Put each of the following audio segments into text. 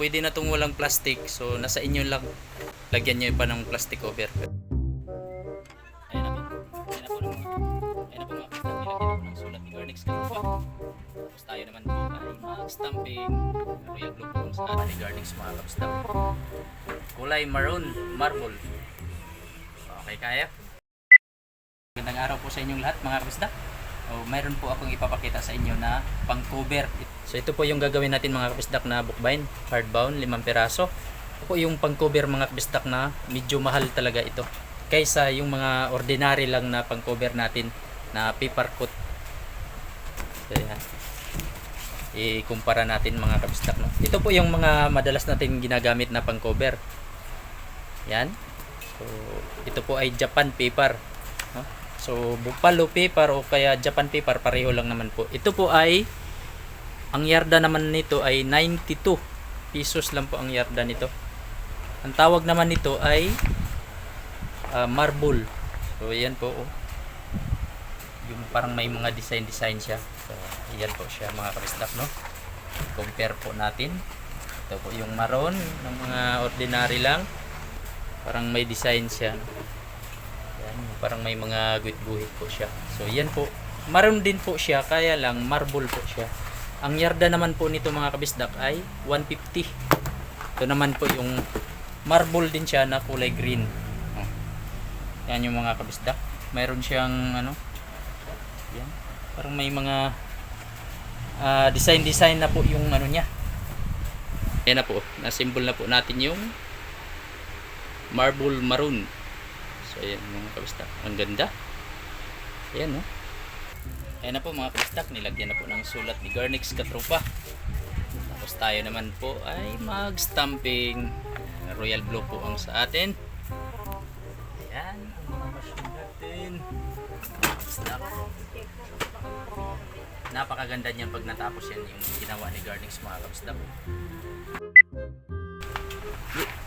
Pwede na itong walang plastic. So nasa inyo lang. Lagyan nyo pa ng plastic cover. Ayan na po. Ayan na po ng ayan na po mga kapatid. Nilagyan na po ng sulat ni Garnix Kalupa. Tapos tayo naman po ay mag-stamping. Royal Blue po sa ating ni Garnix mga kapatid. Kulay maroon, marble. Okay, kaya? Magandang araw po sa inyong lahat mga kapatid. Mayroon po akong ipapakita sa inyo na pang-cover. So ito po yung gagawin natin mga kapisdak na bookbind, hardbound, 5 piraso. Ito po yung pang-cover mga kapisdak na medyo mahal talaga ito. Kaysa yung mga ordinary lang na pang-cover natin na paper cut. So yan. I-kumpara natin mga kapisdak. No? Ito po yung mga madalas natin ginagamit na pang-cover. Yan. So ito po ay Japan paper. No? So, buffalo paper o kaya Japan paper, pareho lang naman po. Ito po ay, ang yarda naman nito ay 92 pesos lang po ang yarda nito. Ang tawag naman nito ay marble. So, yan po. Oh. Yung parang may mga design siya. So, yan po siya mga kabisdak, no? Compare po natin. Ito po yung maroon ng mga ordinary lang. Parang may design siya. Parang may mga guhit-guhit po siya. So yan po. Maroon din po siya, kaya lang marble po siya. Ang yarda naman po nito mga kabisdak ay 150. Ito naman po yung marble din siya na kulay green. Yan yung mga kabisdak. Mayroon siyang ano. Yan. Parang may mga design na po yung ano niya. Yan na po. Na-symbol na po natin yung marble maroon. So ayan mga kabistak, ang ganda. Ayan no. Ayan na po mga kabistak, nilagyan na po ng sulat ni Garnix Katropa. Tapos tayo naman po ay mag-stamping. Royal Blue po ang sa atin. Ayan, ang mga machine natin. Napakaganda niyan pag natapos yan yung ginawa ni Garnix mga kabistak.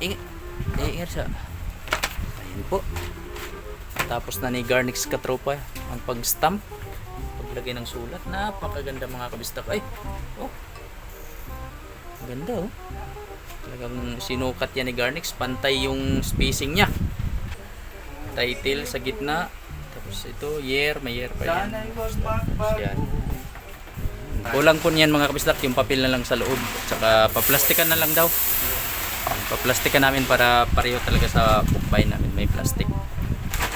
Ingat sa po. Tapos na ni Garnix Katropa ang pag-stamp, paglagay ng sulat. Napakaganda mga kabistak. Ay, oh, ganda oh. Talagang sinukat yan ni Garnix, pantay yung spacing niya. Title sa gitna, tapos ito year, may year pa yan. Tapos yan. Kulang po niyan mga kabistak, yung papel na lang sa loob, saka paplastikan na lang daw. Paplastikan namin para pareho talaga sa bookbind namin, may plastic.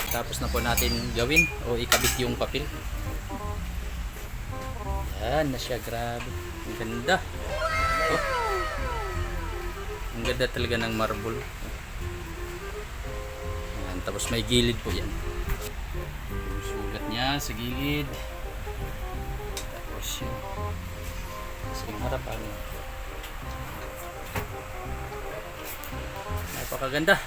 Tapos na po natin gawin o ikabit yung papel. Yan na siya, grabe. Ang ganda. Oh. Ang ganda talaga ng marble. Yan, tapos may gilid po yan. Yung sulat niya sa gilid. Tapos yun. Sa yung harapan. Napakaganda.